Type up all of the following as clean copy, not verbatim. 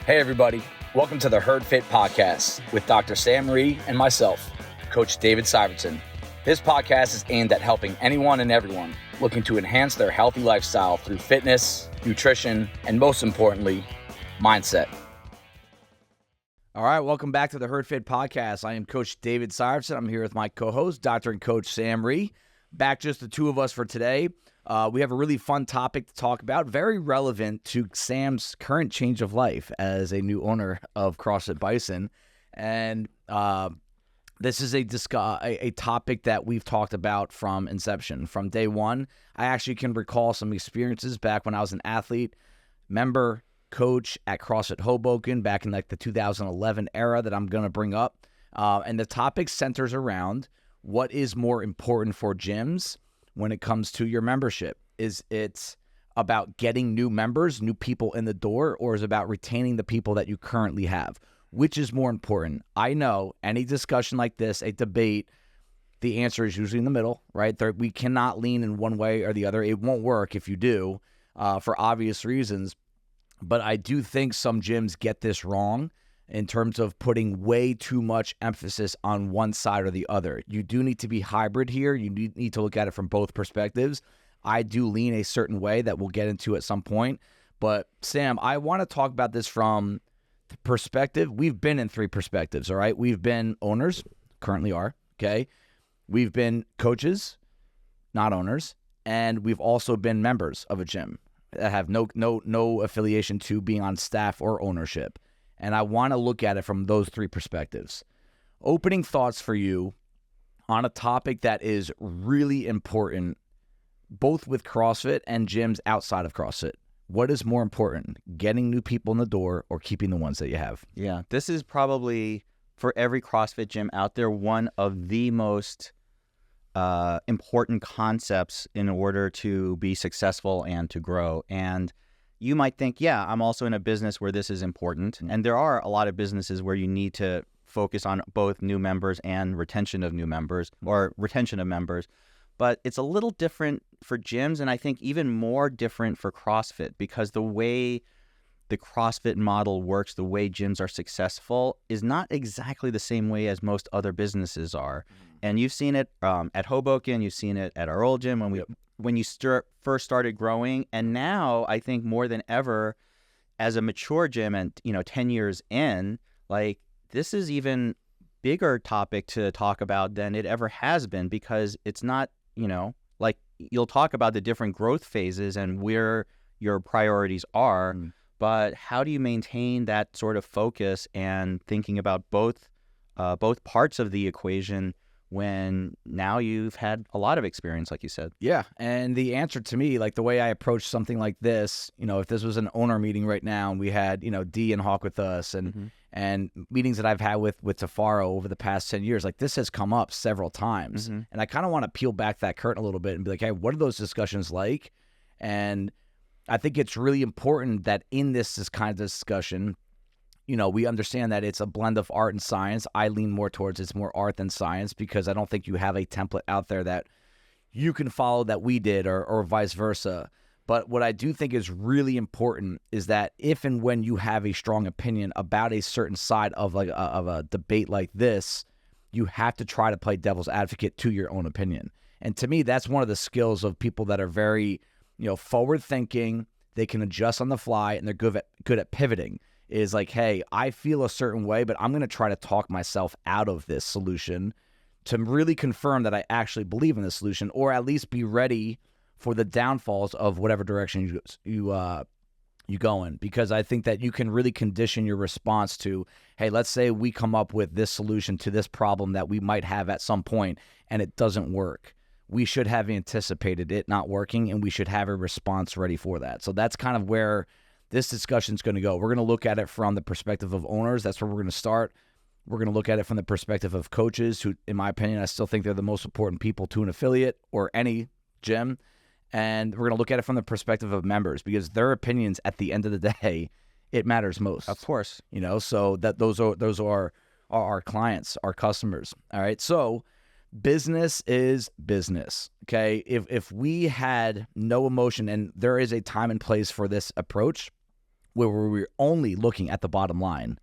Hey everybody, welcome to the Herd Fit Podcast with Dr. Sam Marie and myself, Coach David Syvertson. This podcast is aimed at helping anyone and everyone looking to enhance their healthy lifestyle through fitness, nutrition, and most importantly, mindset. All right, welcome back to the Herd Fit Podcast. I am Coach David Syvertson. I'm here with my co-host, Dr. and Coach Sam Marie. Back just the two of us for today. We have a really fun topic to talk about, very relevant to Sam's current change of life as a new owner of CrossFit Bison. And this is a topic that we've talked about from inception, from day one. I actually can recall some experiences back when I was an athlete, member, coach at CrossFit Hoboken back in like the 2011 era that I'm going to bring up. And the topic centers around what is more important for gyms when it comes to your membership. Is it about getting new members, new people in the door, or is it about retaining the people that you currently have? Which is more important? I know any discussion like this, a debate, the answer is usually in the middle, right? We cannot lean in one way or the other. It won't work if you do, for obvious reasons. But I do think some gyms get this wrong in terms of putting way too much emphasis on one side or the other. You do need to be hybrid here. You need to look at it from both perspectives. I do lean a certain way that we'll get into at some point. But Sam, I want to talk about this from the perspective. We've been in three perspectives, all right? We've been owners, currently are, okay? We've been coaches, not owners, and we've also been members of a gym that have no affiliation to being on staff or ownership. And I want to look at it from those three perspectives. Opening thoughts for you on a topic that is really important, both with CrossFit and gyms outside of CrossFit. What is more important, getting new people in the door or keeping the ones that you have? Yeah, this is probably, for every CrossFit gym out there, one of the most important concepts in order to be successful and to grow. And you might think, yeah, I'm also in a business where this is important. And there are a lot of businesses where you need to focus on both new members and retention of new members or retention of members. But it's a little different for gyms, and I think even more different for CrossFit, because the way the CrossFit model works, the way gyms are successful, is not exactly the same way as most other businesses are. And you've seen it at Hoboken, you've seen it at our old gym when you first started growing. And now I think more than ever, as a mature gym and 10 years in, like, this is even bigger topic to talk about than it ever has been, because it's not, like, you'll talk about the different growth phases and where your priorities are, but how do you maintain that sort of focus and thinking about both parts of the equation when now you've had a lot of experience, like you said? Yeah, and the answer to me, like the way I approach something like this, if this was an owner meeting right now and we had, Dee and Hawk with us and meetings that I've had with Tafaro over the past 10 years, like this has come up several times. And I kind of want to peel back that curtain a little bit and be like, hey, what are those discussions like? And I think it's really important that in this kind of discussion, we understand that it's a blend of art and science. I lean more towards it's more art than science, because I don't think you have a template out there that you can follow that we did or vice versa. But what I do think is really important is that if and when you have a strong opinion about a certain side of a debate like this, you have to try to play devil's advocate to your own opinion. And to me, that's one of the skills of people that are very, forward thinking. They can adjust on the fly and they're good at pivoting. Is like, hey, I feel a certain way, but I'm going to try to talk myself out of this solution to really confirm that I actually believe in this solution, or at least be ready for the downfalls of whatever direction you go in. Because I think that you can really condition your response to, hey, let's say we come up with this solution to this problem that we might have at some point and it doesn't work. We should have anticipated it not working, and we should have a response ready for that. So that's kind of where this discussion is going to go. We're going to look at it from the perspective of owners. That's where we're going to start. We're going to look at it from the perspective of coaches, who, in my opinion, I still think they're the most important people to an affiliate or any gym. And we're going to look at it from the perspective of members, because their opinions at the end of the day, it matters most. Of course. So that those are our clients, our customers. All right. So business is business. Okay. If we had no emotion, and there is a time and place for this approach, where we're only looking at the bottom line,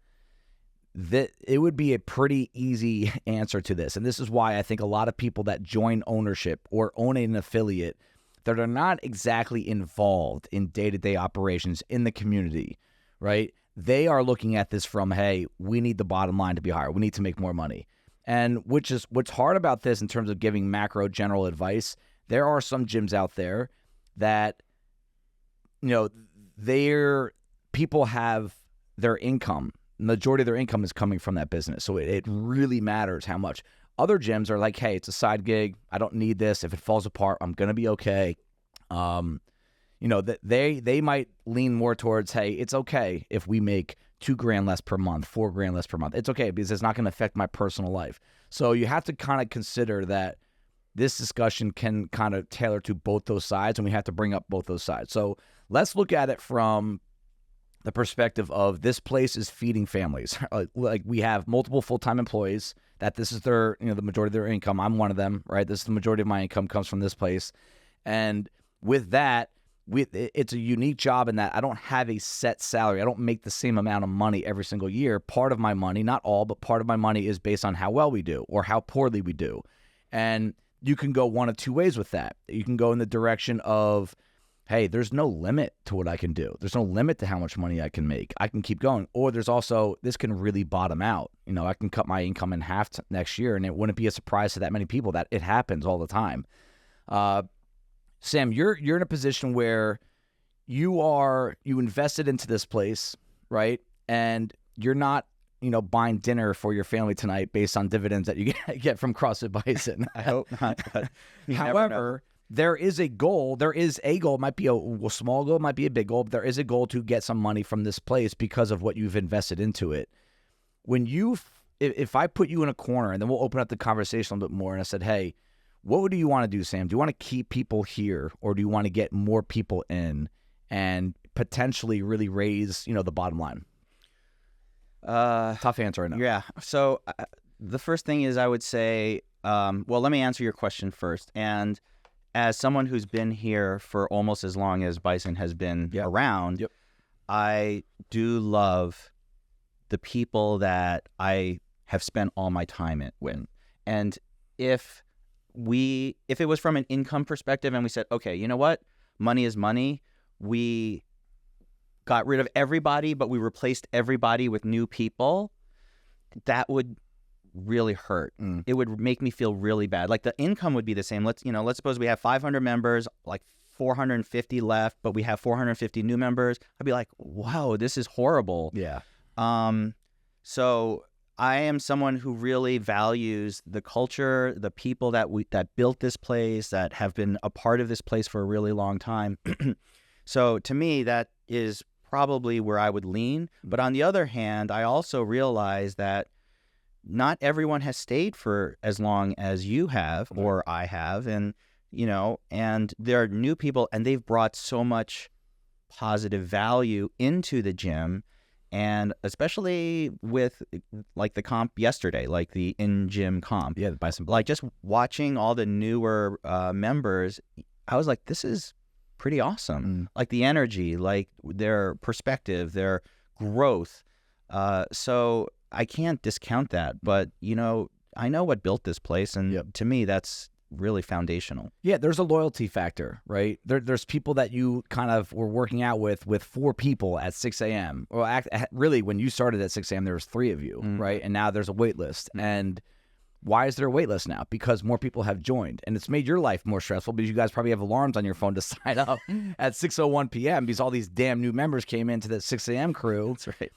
that it would be a pretty easy answer to this. And this is why I think a lot of people that join ownership or own an affiliate that are not exactly involved in day-to-day operations in the community, right? They are looking at this from, hey, we need the bottom line to be higher. We need to make more money. And which is what's hard about this in terms of giving macro general advice. There are some gyms out there that, their people have their income. Majority of their income is coming from that business. So it really matters how much. Other gyms are like, hey, it's a side gig. I don't need this. If it falls apart, I'm going to be okay. They might lean more towards, hey, it's okay if we make $2,000 less per month, $4,000 less per month. It's okay because it's not going to affect my personal life. So you have to kind of consider that this discussion can kind of tailor to both those sides, and we have to bring up both those sides. So let's look at it from the perspective of this place is feeding families. Like we have multiple full-time employees that this is their, the majority of their income. I'm one of them, right? This is the majority of my income comes from this place. And with that, it's a unique job in that I don't have a set salary. I don't make the same amount of money every single year. Part of my money, not all, but part of my money is based on how well we do or how poorly we do. And you can go one of two ways with that. You can go in the direction of, hey, there's no limit to what I can do. There's no limit to how much money I can make. I can keep going. Or there's also, this can really bottom out. I can cut my income in half next year, and it wouldn't be a surprise to that many people that it happens all the time. Sam, you're in a position where you invested into this place, right? And you're not, buying dinner for your family tonight based on dividends that you get from CrossFit Bison. I hope not. But however, there is a goal. It might be a small goal, it might be a big goal, but there is a goal to get some money from this place because of what you've invested into it. If I put you in a corner, and then we'll open up the conversation a little bit more, and I said, hey, what do you want to do, Sam? Do you want to keep people here, or do you want to get more people in and potentially really raise, the bottom line? Tough answer, I know. Yeah. So the first thing is I would say, let me answer your question first. And as someone who's been here for almost as long as Bison has been around, I do love the people that I have spent all my time with. And if it was from an income perspective and we said, okay, you know what? Money is money. We got rid of everybody, but we replaced everybody with new people. That would really hurt. It would make me feel really bad. Like the income would be the same. Let's suppose we have 500 members, like 450 left, but we have 450 new members. I'd be like, wow, this is horrible. Yeah. So I am someone who really values the culture, the people that built this place, that have been a part of this place for a really long time. So to me, that is probably where I would lean. But on the other hand, I also realize that not everyone has stayed for as long as you have or I have. And, and there are new people, and they've brought so much positive value into the gym. And especially with like the comp yesterday, like the in-gym comp. Yeah, the Bison. Like just watching all the newer members, I was like, this is pretty awesome. Like the energy, like their perspective, their growth. So I can't discount that. But, I know what built this place. And to me, that's really foundational. Yeah, there's a loyalty factor, right? There's people that you kind of were working out with 4 people at 6 a.m. Well, really, when you started at 6 a.m., there was 3 of you, right? And now there's a wait list. And why is there a wait list now? Because more people have joined. And it's made your life more stressful because you guys probably have alarms on your phone to sign up at 6:01 p.m. because all these damn new members came into the 6 a.m. crew. That's right.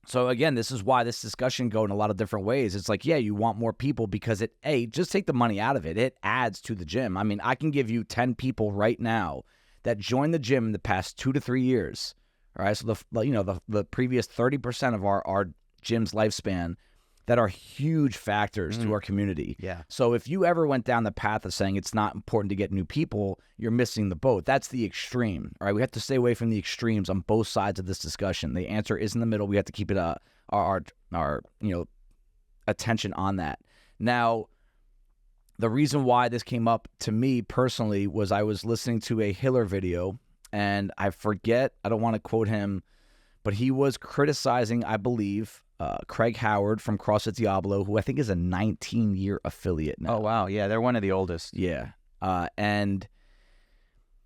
So again, this is why this discussion go in a lot of different ways. It's like, yeah, you want more people because just take the money out of it. It adds to the gym. I mean, I can give you 10 people right now that joined the gym in the past 2 to 3 years. All right. So the previous 30% of our gym's lifespan that are huge factors to our community. Yeah. So if you ever went down the path of saying it's not important to get new people, you're missing the boat. That's the extreme. All right. We have to stay away from the extremes on both sides of this discussion. The answer is in the middle. We have to keep it our attention on that. Now, the reason why this came up to me personally was I was listening to a Hiller video and I forget, I don't want to quote him, but he was criticizing, I believe, Craig Howard from CrossFit Diablo, who I think is a 19-year affiliate now. Oh, wow. Yeah, they're one of the oldest. Yeah. And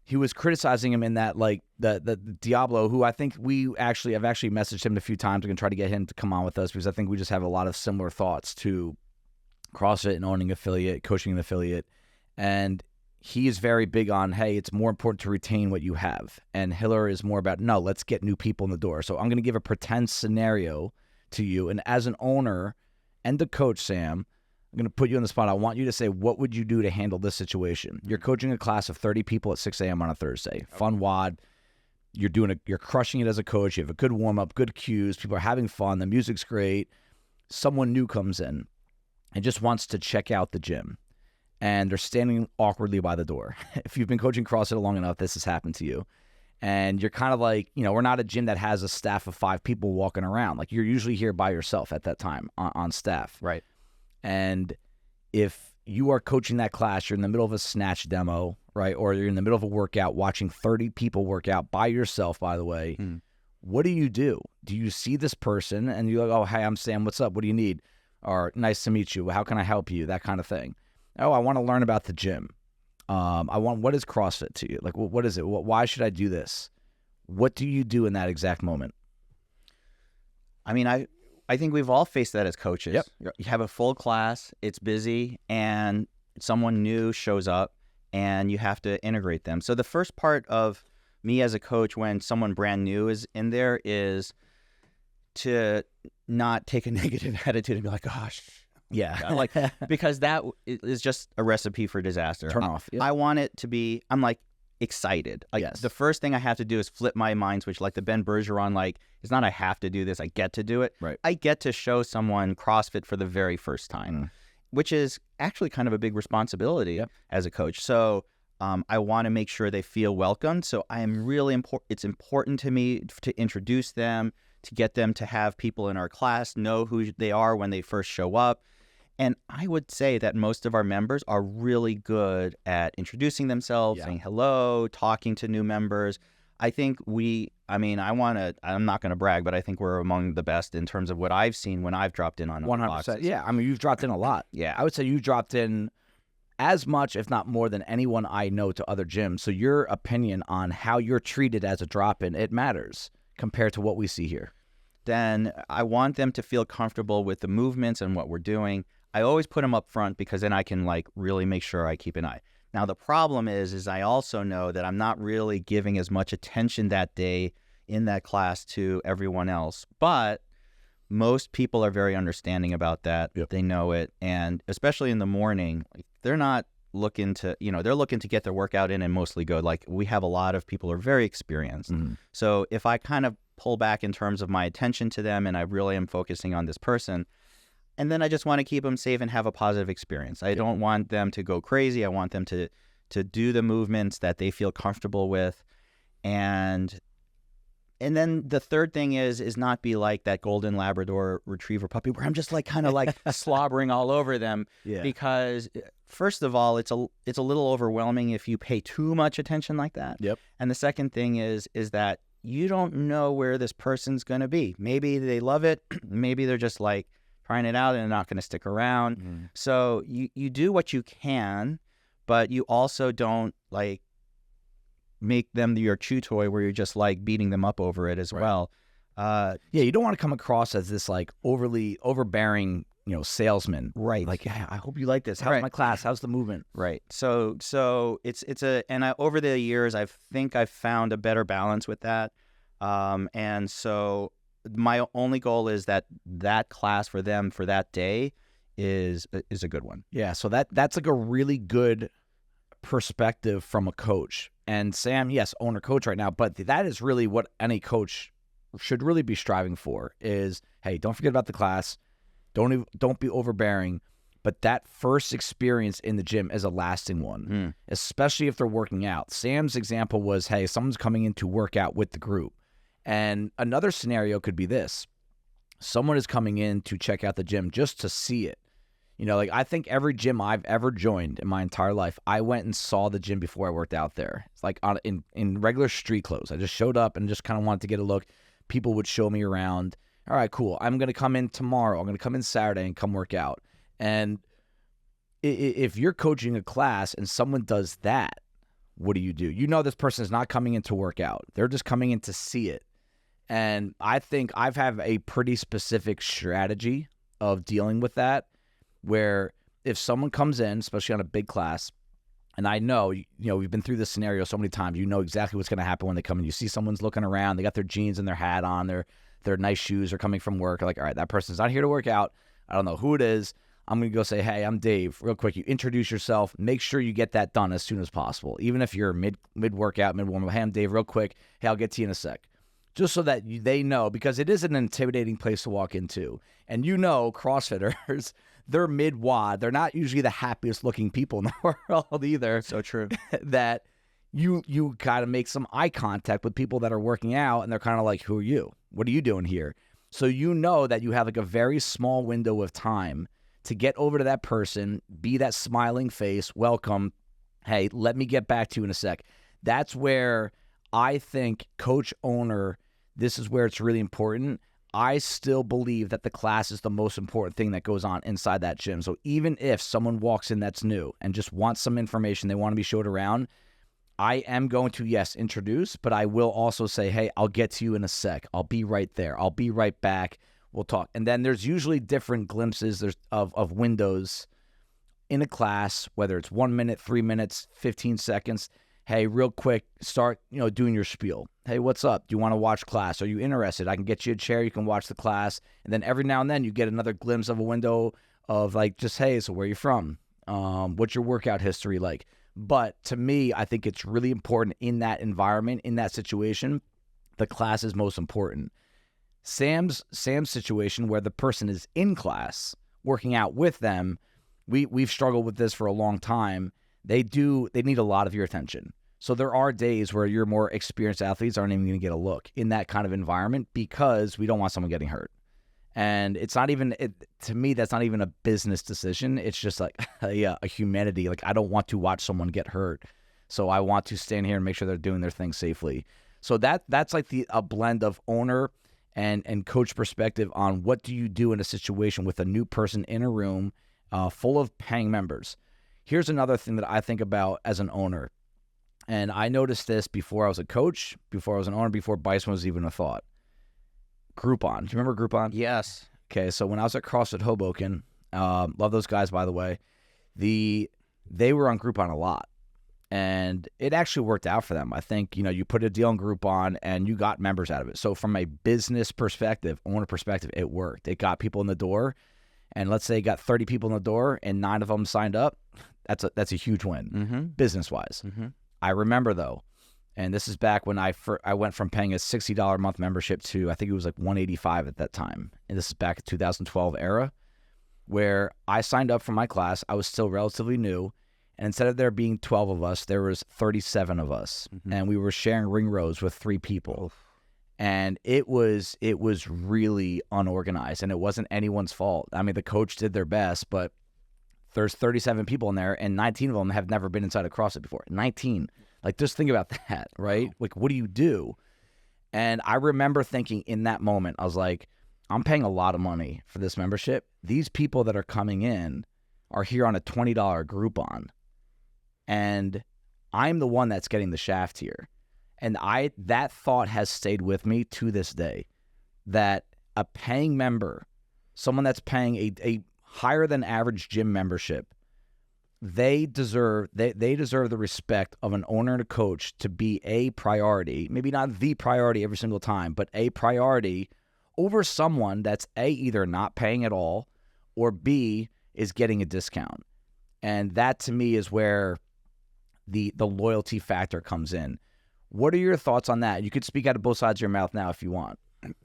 he was criticizing him in that, like, the Diablo, who I think I've actually messaged him a few times. We're going to try to get him to come on with us because I think we just have a lot of similar thoughts to CrossFit and owning affiliate, coaching an affiliate. And he is very big on, hey, it's more important to retain what you have. And Hiller is more about, no, let's get new people in the door. So I'm going to give a pretend scenario to you. And as an owner and the coach, Sam, I'm going to put you on the spot. I want you to say, what would you do to handle this situation? You're coaching a class of 30 people at 6 a.m. on a Thursday. Fun WOD. You're crushing it as a coach. You have a good warm-up, good cues. People are having fun. The music's great. Someone new comes in and just wants to check out the gym. And they're standing awkwardly by the door. If you've been coaching CrossFit long enough, this has happened to you. And you're kind of like, we're not a gym that has a staff of 5 people walking around. Like, you're usually here by yourself at that time on staff. Right. And if you are coaching that class, you're in the middle of a snatch demo, right? Or you're in the middle of a workout watching 30 people work out by yourself, by the way. What do you do? Do you see this person and you're like, oh, hey, I'm Sam. What's up? What do you need? Or nice to meet you. How can I help you? That kind of thing. Oh, I want to learn about the gym. What is CrossFit to you? Like, what is it? Why should I do this? What do you do in that exact moment? I mean, I think we've all faced that as coaches. Yep. You have a full class, it's busy, and someone new shows up, and you have to integrate them. So the first part of me as a coach when someone brand new is in there is to not take a negative attitude and be like, gosh. Yeah, like, because that is just a recipe for disaster. Turn off. Yep. I want it to be, I'm like excited. Like, yes. The first thing I have to do is flip my mind switch, like the Ben Bergeron, like, it's not I have to do this, I get to do it. Right. I get to show someone CrossFit for the very first time, which is actually kind of a big responsibility as a coach. So I want to make sure they feel welcome. So I am really it's important to me to introduce them, to get them to have people in our class know who they are when they first show up. And I would say that most of our members are really good at introducing themselves, saying hello, talking to new members. I think I'm not going to brag, but I think we're among the best in terms of what I've seen when I've dropped in on 100%. boxes. Yeah, I mean, you've dropped in a lot. Yeah, I would say you've dropped in as much, if not more, than anyone I know to other gyms. So your opinion on how you're treated as a drop-in, it matters compared to what we see here. Then I want them to feel comfortable with the movements and what we're doing. I always put them up front because then I can really make sure I keep an eye. Now, the problem is I also know that I'm not really giving as much attention that day in that class to everyone else. But most people are very understanding about that. Yep. They know it. And especially in the morning, they're not looking to, they're looking to get their workout in and mostly go. Like, we have a lot of people who are very experienced. Mm-hmm. So if I kind of pull back in terms of my attention to them and I really am focusing on this person, and then I just want to keep them safe and have a positive experience. I don't want them to go crazy. I want them to do the movements that they feel comfortable with. And then the third thing is not be like that golden Labrador retriever puppy where I'm just kind of slobbering all over them. Yeah. Because first of all, it's a little overwhelming if you pay too much attention like that. Yep. And the second thing is that you don't know where this person's going to be. Maybe they love it. Maybe they're just trying it out and they're not going to stick around. Mm. So you do what you can, but you also don't make them your chew toy where you're just beating them up over it as well. You don't want to come across as this overly overbearing, salesman. Right. Yeah, I hope you like this. How's my class? How's the movement? Right. So over the years, I think I've found a better balance with that. And so my only goal is that class for them for that day is a good one. Yeah, so that's a really good perspective from a coach. And Sam, yes, owner coach right now, but that is really what any coach should really be striving for is, hey, don't forget about the class. Don't be overbearing, but that first experience in the gym is a lasting one, especially if they're working out. Sam's example was, hey, someone's coming in to work out with the group. And another scenario could be this. Someone is coming in to check out the gym just to see it. You know, like I think every gym I've ever joined in my entire life, I went and saw the gym before I worked out there. It's like in regular street clothes. I just showed up and just kind of wanted to get a look. People would show me around. All right, cool. I'm going to come in tomorrow. I'm going to come in Saturday and come work out. And if you're coaching a class and someone does that, what do? You know this person is not coming in to work out. They're just coming in to see it. And I think I've had a pretty specific strategy of dealing with that, where if someone comes in, especially on a big class, and I know, you know, we've been through this scenario so many times, you know exactly what's going to happen when they come in. You see someone's looking around, they got their jeans and their hat on, their nice shoes are coming from work. You're like, all right, that person's not here to work out. I don't know who it is. I'm going to go say, hey, I'm Dave. Real quick, you introduce yourself. Make sure you get that done as soon as possible. Even if you're mid-workout, mid-warm-up, hey, I'm Dave, real quick. Hey, I'll get to you in a sec. Just so that they know, because it is an intimidating place to walk into. And you know, CrossFitters, they're mid-wad. They're not usually the happiest looking people in the world either. So true. That you kind of make some eye contact with people that are working out, and they're kind of like, who are you? What are you doing here? So you know that you have like a very small window of time to get over to that person, be that smiling face, welcome, hey, let me get back to you in a sec. That's where I think coach owner, this is where it's really important. I still believe that the class is the most important thing that goes on inside that gym. So even if someone walks in that's new and just wants some information, they want to be showed around, I am going to, yes, introduce, but I will also say, hey, I'll get to you in a sec. I'll be right there. I'll be right back. We'll talk. And then there's usually different glimpses of windows in a class, whether it's 1 minute, 3 minutes, 15 seconds. Hey, real quick, start, doing your spiel. Hey, what's up? Do you want to watch class? Are you interested? I can get you a chair. You can watch the class. And then every now and then you get another glimpse of a window of like, just, hey, so where are you from? What's your workout history like? But to me, I think it's really important in that environment, in that situation, the class is most important. Sam's situation where the person is in class working out with them, we've struggled with this for a long time. They need a lot of your attention. So there are days where your more experienced athletes aren't even going to get a look in that kind of environment because we don't want someone getting hurt. And it's not even, to me, that's not even a business decision. It's just like a humanity. Like, I don't want to watch someone get hurt. So I want to stand here and make sure they're doing their thing safely. So that's like a blend of owner and coach perspective on what do you do in a situation with a new person in a room full of paying members. Here's another thing that I think about as an owner. And I noticed this before I was a coach, before I was an owner, before Bison was even a thought. Groupon. Do you remember Groupon? Yes. Okay, so when I was at CrossFit Hoboken, love those guys, by the way, they were on Groupon a lot. And it actually worked out for them. I think, you put a deal on Groupon and you got members out of it. So from a business perspective, owner perspective, it worked. It got people in the door. And let's say you got 30 people in the door and 9 of them signed up. That's a huge win, business-wise. Mm-hmm. I remember, though, and this is back when I went from paying a $60 a month membership to, I think it was like $185 at that time. And this is back in 2012 era, where I signed up for my class. I was still relatively new. And instead of there being 12 of us, there was 37 of us. Mm-hmm. And we were sharing ring rows with 3 people. Oof. And it was really unorganized, and it wasn't anyone's fault. I mean, the coach did their best, but there's 37 people in there, and 19 of them have never been inside a CrossFit before. 19. Like, just think about that, right? Wow. Like, what do you do? And I remember thinking in that moment, I was like, I'm paying a lot of money for this membership. These people that are coming in are here on a $20 Groupon, and I'm the one that's getting the shaft here. And that thought has stayed with me to this day, that a paying member, someone that's paying a higher than average gym membership, they deserve the respect of an owner and a coach to be a priority, maybe not the priority every single time, but a priority over someone that's A, either not paying at all, or B, is getting a discount. And that to me is where the loyalty factor comes in. What are your thoughts on that? You could speak out of both sides of your mouth now if you want.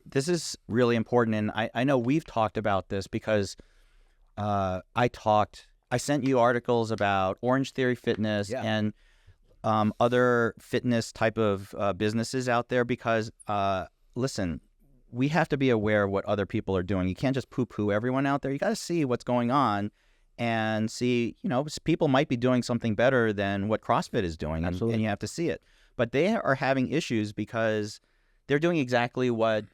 This is really important, and I know we've talked about this because I sent you articles about Orange Theory Fitness and other fitness type of businesses out there because, listen, we have to be aware of what other people are doing. You can't just poo-poo everyone out there. You got to see what's going on and see, people might be doing something better than what CrossFit is doing, and you have to see it. But they are having issues because they're doing exactly what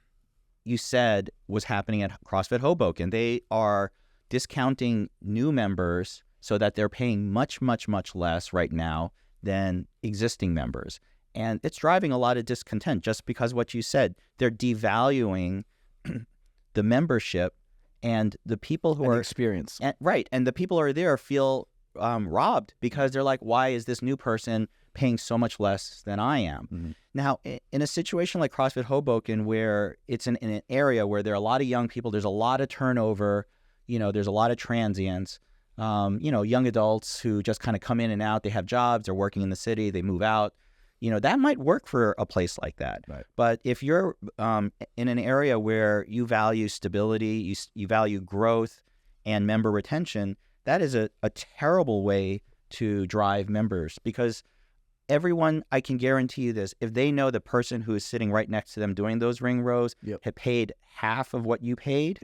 you said was happening at CrossFit Hoboken. They are discounting new members so that they're paying much, much, much less right now than existing members. And it's driving a lot of discontent just because what you said, they're devaluing the membership, and the people who are experience. Right. And the people who are there feel robbed because they're like, why is this new person paying so much less than I am? Mm-hmm. Now, in a situation like CrossFit Hoboken, where it's in an area where there are a lot of young people, there's a lot of turnover, there's a lot of transients, young adults who just kind of come in and out. They have jobs, they're working in the city, they move out. That might work for a place like that. Right. But if you're in an area where you value stability, you value growth and member retention, that is a terrible way to drive members, because everyone, I can guarantee you this, if they know the person who is sitting right next to them doing those ring rows had paid half of what you paid,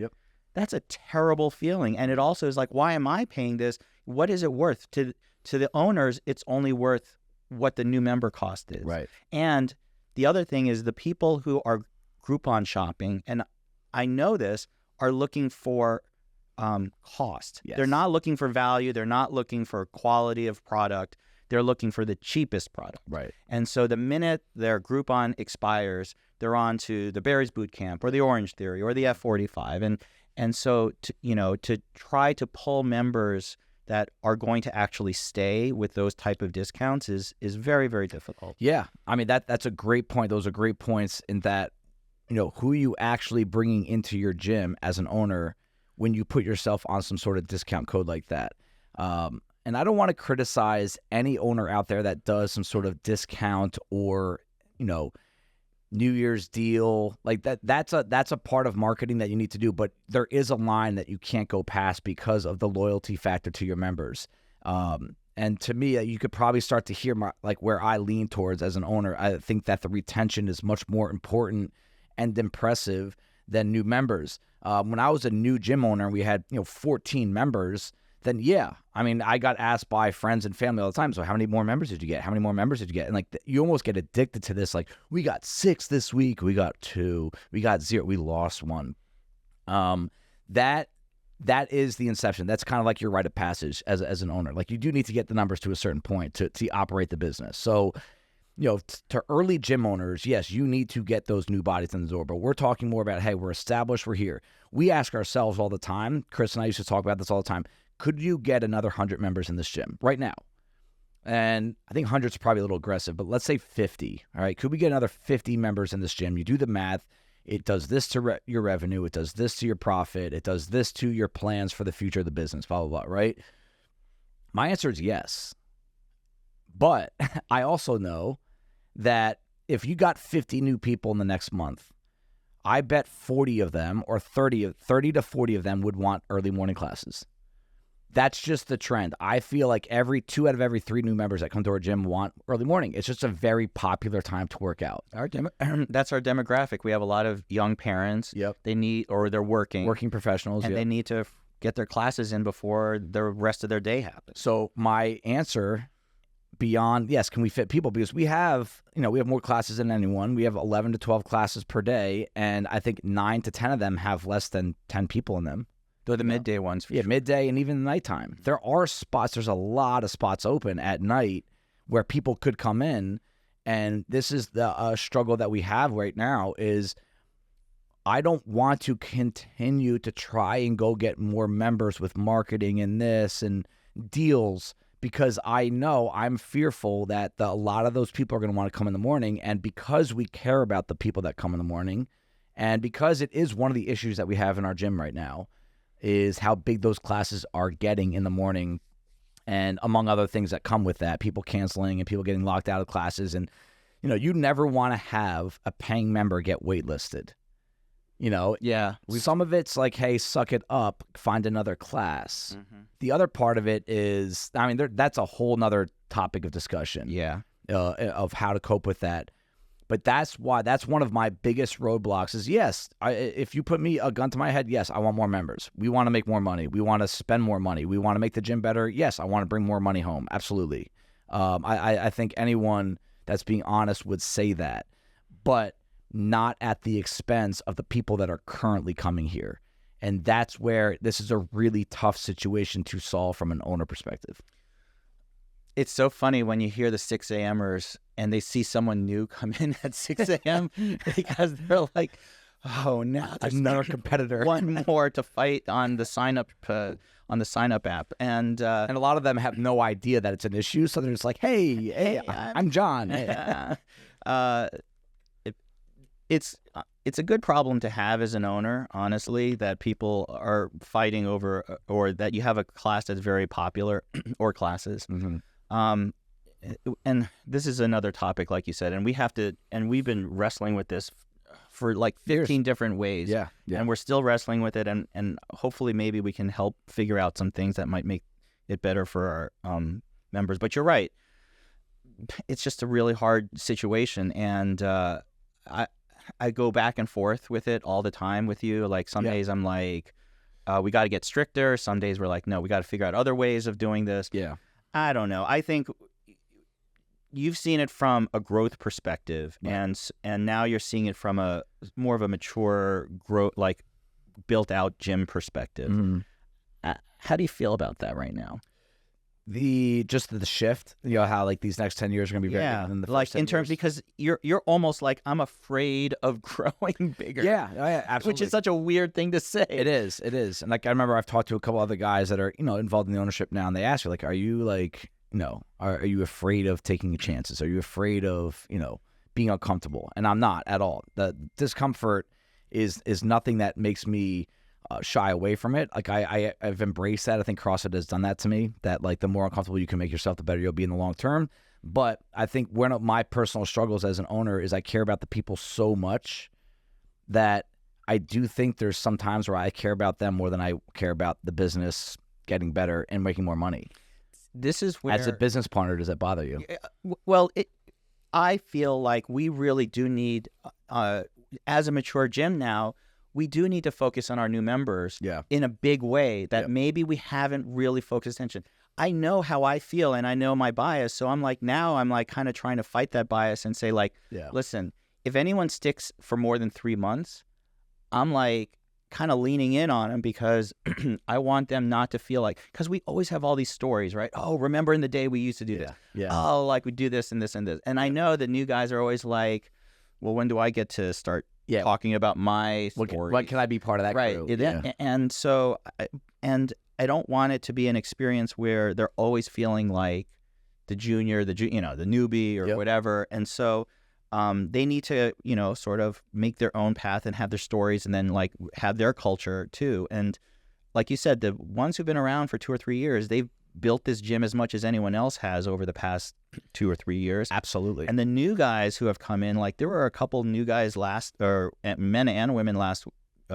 that's a terrible feeling. And it also is like, why am I paying this? What is it worth? To the owners, it's only worth what the new member cost is. Right. And the other thing is the people who are Groupon shopping, and I know this, are looking for cost. Yes. They're not looking for value. They're not looking for quality of product. They're looking for the cheapest product. Right. And so the minute their Groupon expires, they're on to the Barry's Bootcamp or the Orange Theory or the F45. And so to try to pull members that are going to actually stay with those type of discounts is very, very difficult. Yeah. I mean, that's a great point. Those are great points in that, who you actually bringing into your gym as an owner when you put yourself on some sort of discount code like that. And I don't want to criticize any owner out there that does some sort of discount or, New Year's deal like that. That's a part of marketing that you need to do, but there is a line that you can't go past because of the loyalty factor to your members. And to me, you could probably start to hear where I lean towards as an owner. I think that the retention is much more important and impressive than new members. When I was a new gym owner, we had 14 members. Then I got asked by friends and family all the time, so how many more members did you get? How many more members did you get? And you almost get addicted to this. Like, we got 6 this week, we got 2, we got 0, we lost 1. That is the inception. That's kind of like your rite of passage as an owner. Like, you do need to get the numbers to a certain point to operate the business. So, to early gym owners, yes, you need to get those new bodies in the door. But we're talking more about, hey, we're established, we're here. We ask ourselves all the time, Chris and I used to talk about this all the time, could you get another 100 members in this gym right now? And I think 100 is probably a little aggressive, but let's say 50. All right. Could we get another 50 members in this gym? You do the math. It does this to your revenue. It does this to your profit. It does this to your plans for the future of the business, blah, blah, blah, right? My answer is yes. But I also know that if you got 50 new people in the next month, I bet 40 of them or 30 to 40 of them would want early morning classes. That's just the trend. I feel like 2 out of every 3 new members that come to our gym want early morning. It's just a very popular time to work out. That's our demographic. We have a lot of young parents. Yep. They need, or they're working professionals, and they need to get their classes in before the rest of their day happens. So my answer beyond, yes, can we fit people? Because we have more classes than anyone. We have 11 to 12 classes per day, and I think 9 to 10 of them have less than 10 people in them. They're the midday ones. Yeah, midday and even nighttime. There are spots, there's a lot of spots open at night where people could come in, and this is the struggle that we have right now is I don't want to continue to try and go get more members with marketing and this and deals, because I know I'm fearful that a lot of those people are going to want to come in the morning. And because we care about the people that come in the morning, and because it is one of the issues that we have in our gym right now, is how big those classes are getting in the morning, and among other things that come with that, people canceling and people getting locked out of classes. And, you never want to have a paying member get waitlisted. Yeah. Some of it's like, hey, suck it up, find another class. Mm-hmm. The other part of it is, that's a whole nother topic of discussion. Yeah. Of how to cope with that. But that's one of my biggest roadblocks is, yes, if you put me a gun to my head, yes, I want more members. We want to make more money. We want to spend more money. We want to make the gym better. Yes, I want to bring more money home. Absolutely. I think anyone that's being honest would say that, but not at the expense of the people that are currently coming here. And that's where this is a really tough situation to solve from an owner perspective. It's so funny when you hear the 6 a.m.ers and they see someone new come in at 6 a.m. because they're like, oh, now there's another competitor, one more to fight on the sign up app, and a lot of them have no idea that it's an issue, so they're just like, hey, I'm John. It's a good problem to have as an owner, honestly, that people are fighting over, or that you have a class that's very popular or classes. Mm-hmm. And this is another topic, like you said, and we've been wrestling with this for like 15 different ways. Yeah. And we're still wrestling with it, and hopefully maybe we can help figure out some things that might make it better for our members. But you're right. It's just a really hard situation, and I go back and forth with it all the time with you. Like some days I'm like, we got to get stricter. Some days we're like, no, we got to figure out other ways of doing this. Yeah. I don't know. I think you've seen it from a growth perspective, right. and now you're seeing it from a more of a mature, like built out gym perspective. Mm-hmm. How do you feel about that right now? The shift, how like these next 10 years are going to be very different than the first like 10 in terms, years. because you're almost like, I'm afraid of growing bigger. Yeah, absolutely. Which is such a weird thing to say. It is. And like, I remember I've talked to a couple other guys that are, involved in the ownership now, and they ask you like, are you like, are you afraid of taking chances? Are you afraid of, being uncomfortable? And I'm not at all. The discomfort is nothing that makes me shy away from it. Like I've embraced that. I think CrossFit has done that to me, that like the more uncomfortable you can make yourself, the better you'll be in the long term. But I think one of my personal struggles as an owner is I care about the people so much that I do think there's some times where I care about them more than I care about the business getting better and making more money. This is where, as a business partner, does that bother you? Well, I feel like we really do need, as a mature gym now, we do need to focus on our new members in a big way that maybe we haven't really focused attention. I know how I feel and I know my bias. So I'm like kind of trying to fight that bias and say like, listen, if anyone sticks for more than 3 months, I'm like kind of leaning in on them because I want them not to feel like, because we always have all these stories, right? Oh, remember in the day we used to do this. Yeah. Oh, like we do this and this and this. And I know that new guys are always like, well, when do I get to start talking about my story? What can I be part of that right. crew? And so, and I don't want it to be an experience where they're always feeling like the junior, the newbie or whatever. And so they need to, sort of make their own path and have their stories and then like have their culture too. And like you said, the ones who've been around for 2 or 3 years, they've built this gym as much as anyone else has over the past 2 or 3 years. Absolutely. And the new guys who have come in, like there were a couple new guys men and women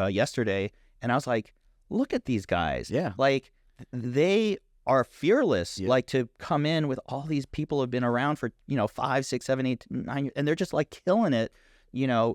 yesterday. And I was like, look at these guys. Yeah. Like they are fearless, like to come in with all these people who have been around for, 5, 6, 7, 8, 9 years, and they're just like killing it,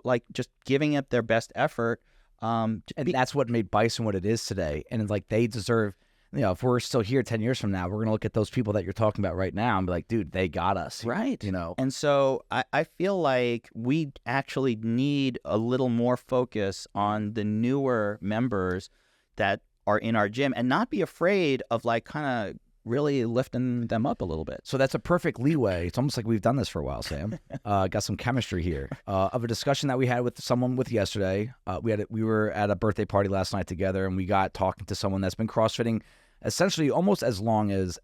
like just giving it their best effort. And that's what made Bison what it is today. And it's like they deserve, if we're still here 10 years from now, we're going to look at those people that you're talking about right now and be like, dude, they got us. Right. And so I feel like we actually need a little more focus on the newer members that are in our gym and not be afraid of like kind of really lifting them up a little bit. So that's a perfect leeway. It's almost like we've done this for a while, Sam. Got some chemistry here of a discussion that we had with someone yesterday. We were at a birthday party last night together, and we got talking to someone that's been CrossFitting essentially almost as long as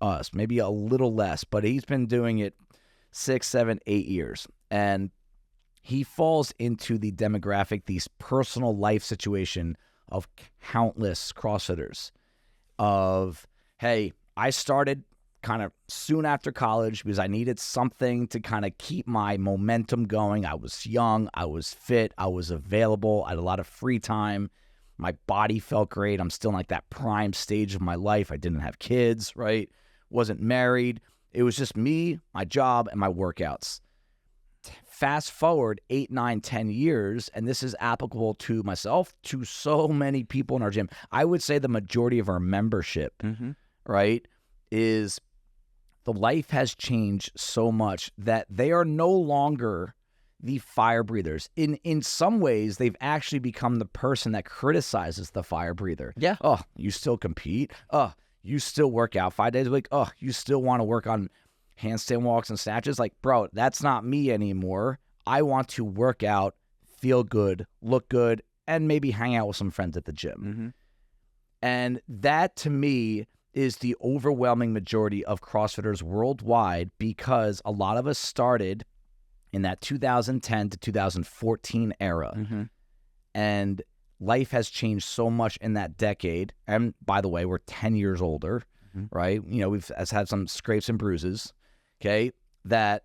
us, maybe a little less, but he's been doing it 6, 7, 8 years. And he falls into the demographic, these personal life situation of countless CrossFitters of, hey, I started kind of soon after college because I needed something to kind of keep my momentum going. I was young, I was fit, I was available, I had a lot of free time. My body felt great. I'm still in like that prime stage of my life. I didn't have kids, right? Wasn't married. It was just me, my job, and my workouts. fast forward 8, 9, 10 years, and this is applicable to myself, to so many people in our gym. I would say the majority of our membership, right, is the life has changed so much that they are no longer the fire breathers. In some ways, they've actually become the person that criticizes the fire breather. Yeah. Oh, you still compete? Oh, you still work out 5 days a week? Oh, you still want to work on handstand walks and snatches? Like, bro, that's not me anymore. I want to work out, feel good, look good, and maybe hang out with some friends at the gym. And that, to me, is the overwhelming majority of CrossFitters worldwide, because a lot of us started in that 2010 to 2014 era. And life has changed so much in that decade. And by the way, we're 10 years older, right? You know, we've had some scrapes and bruises, okay? That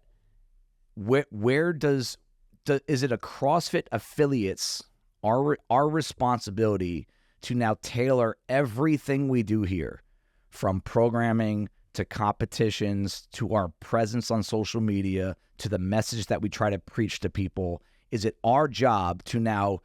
where is it a CrossFit affiliates, our responsibility to now tailor everything we do here, from programming to competitions to our presence on social media to the message that we try to preach to people? Is it our job to now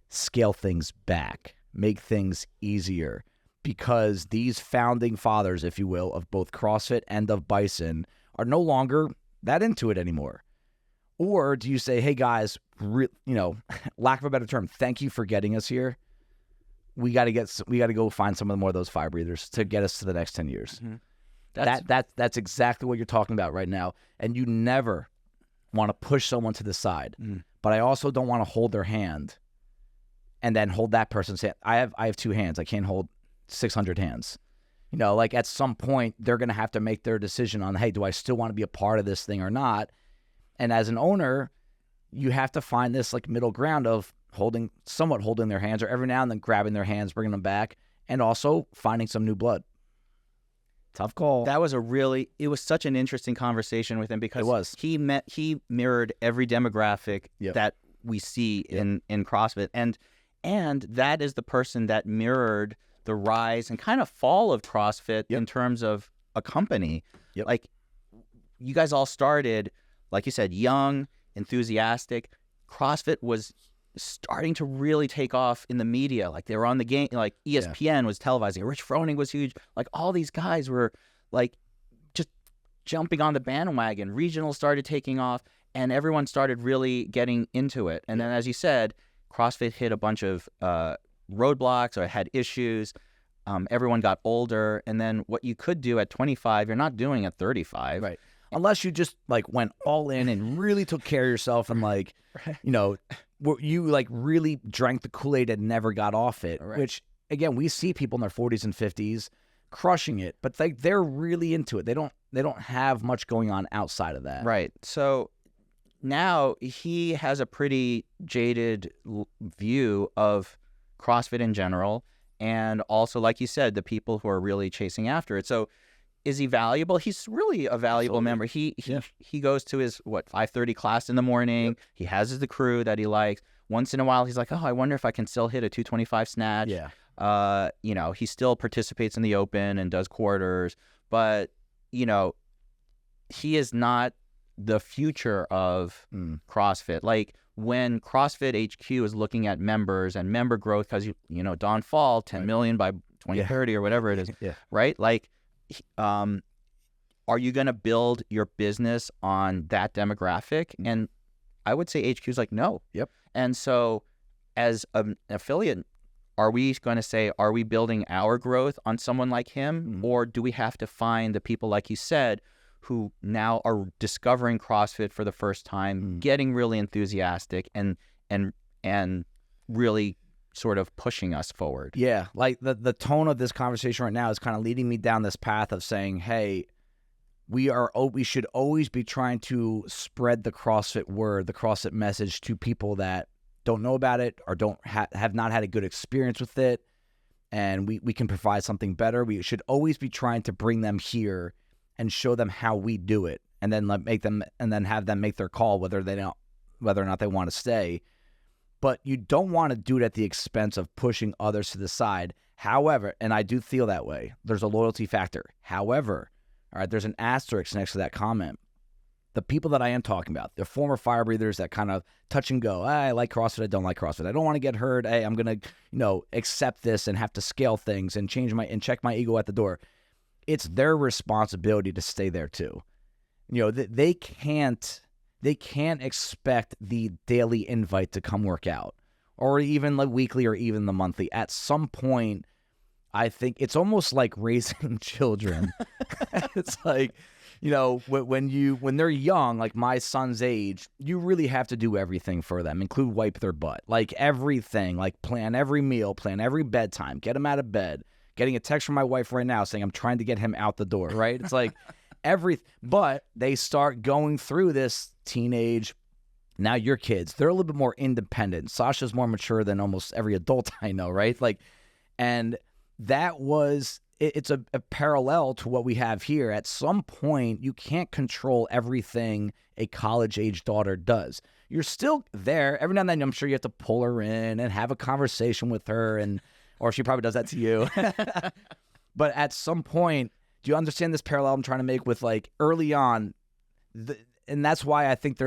scale things back, make things easier? Because these founding fathers, if you will, of both CrossFit and of Bison are no longer that into it anymore. Or do you say, hey guys, lack of a better term, thank you for getting us here. We got to go find some of more of those fire breathers to get us to the next 10 years. That's exactly what you're talking about right now. And you never want to push someone to the side, but I also don't want to hold their hand and then hold that person's hand. I have 2 hands. I can't hold 600 hands. You know, like at some point they're going to have to make their decision on, hey, do I still want to be a part of this thing or not? And as an owner, you have to find this like middle ground of somewhat holding their hands, or every now and then grabbing their hands, bringing them back, and also finding some new blood. Tough call. That was it was such an interesting conversation with him, because he mirrored every demographic that we see in CrossFit. And that is the person that mirrored the rise and kind of fall of CrossFit in terms of a company. Like, you guys all started, like you said, young, enthusiastic. CrossFit was starting to really take off in the media. Like, they were on the game, like ESPN was televising. Rich Froning was huge. Like, all these guys were like just jumping on the bandwagon. Regional started taking off, and everyone started really getting into it. And then, as you said, CrossFit hit a bunch of roadblocks, or had issues. Everyone got older, and then what you could do at 25, you're not doing at 35. Right. Unless you just like went all in and really took care of yourself, and like, you like really drank the Kool-Aid and never got off it, which again, we see people in their 40s and 50s crushing it, but they're really into it. They don't have much going on outside of that. Right. So now he has a pretty jaded view of CrossFit in general, and also, like you said, the people who are really chasing after it. So is he valuable? He's really a valuable member. He goes to his 5:30 class in the morning. He has the crew that he likes. Once in a while, he's like, oh, I wonder if I can still hit a 225 snatch. He still participates in the open and does quarters, but he is not the future of CrossFit. Like, when CrossFit HQ is looking at members and member growth, because Don Fall, 10 million by 2030 or whatever it is, right? Like, are you going to build your business on that demographic? And I would say HQ is like, no. And so as an affiliate, are we going to say, are we building our growth on someone like him? Or do we have to find the people, like you said, who now are discovering CrossFit for the first time, getting really enthusiastic and really sort of pushing us forward? Yeah, like the tone of this conversation right now is kind of leading me down this path of saying, hey, we should always be trying to spread the CrossFit word, the CrossFit message to people that don't know about it or don't have not had a good experience with it, and we can provide something better. We should always be trying to bring them here and show them how we do it, and then have them make their call whether or not they want to stay. But you don't want to do it at the expense of pushing others to the side. However, and I do feel that way, there's a loyalty factor. However, all right, there's an asterisk next to that comment. the people that I am talking about, the former fire breathers that kind of touch and go, I like CrossFit, I don't like CrossFit. I don't want to get hurt. Hey, I'm going to, accept this and have to scale things and check my ego at the door. It's their responsibility to stay there too. They can't expect the daily invite to come work out, or even the weekly or even the monthly. At some point, I think it's almost like raising children. It's like, when they're young, like my son's age, you really have to do everything for them, include wipe their butt, like everything, like plan every meal, plan every bedtime, get them out of bed. Getting a text from my wife right now saying I'm trying to get him out the door, right? It's like but they start going through this teenage. Now your kids, they're a little bit more independent. Sasha's more mature than almost every adult I know, right? Like, and that was, it's a parallel to what we have here. At some point, you can't control everything a college-age daughter does. You're still there. Every now and then, I'm sure you have to pull her in and have a conversation with her, or she probably does that to you. But at some point, do you understand this parallel I'm trying to make with, like, early on, and that's why I think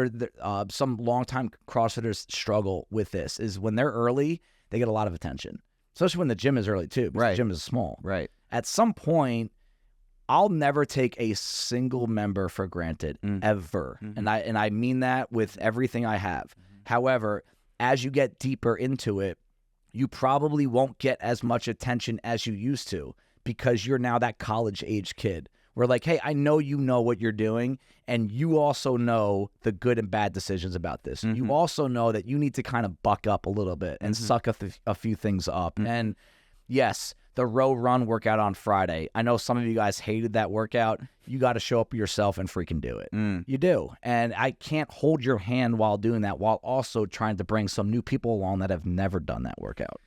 some longtime CrossFitters struggle with this, is when they're early, they get a lot of attention. Especially when the gym is early, too, because the gym is small. Right. At some point, I'll never take a single member for granted, ever. Mm-hmm. And I mean that with everything I have. Mm-hmm. However, as you get deeper into it, you probably won't get as much attention as you used to, because you're now that college-age kid. We're like, hey, I know you know what you're doing, and you also know the good and bad decisions about this. Mm-hmm. You also know that you need to kind of buck up a little bit and suck a few things up. Mm-hmm. And yes, the row run workout on Friday. I know some of you guys hated that workout. You got to show up yourself and freaking do it. You do. And I can't hold your hand while doing that, while also trying to bring some new people along that have never done that workout.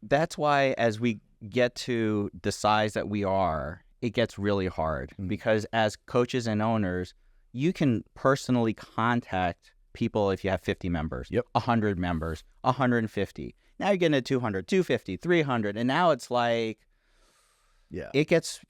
That's why as we get to the size that we are, it gets really hard, because as coaches and owners, you can personally contact people if you have 50 members, 100 members, 150. Now you're getting to 200, 250, 300, and now it's like, it gets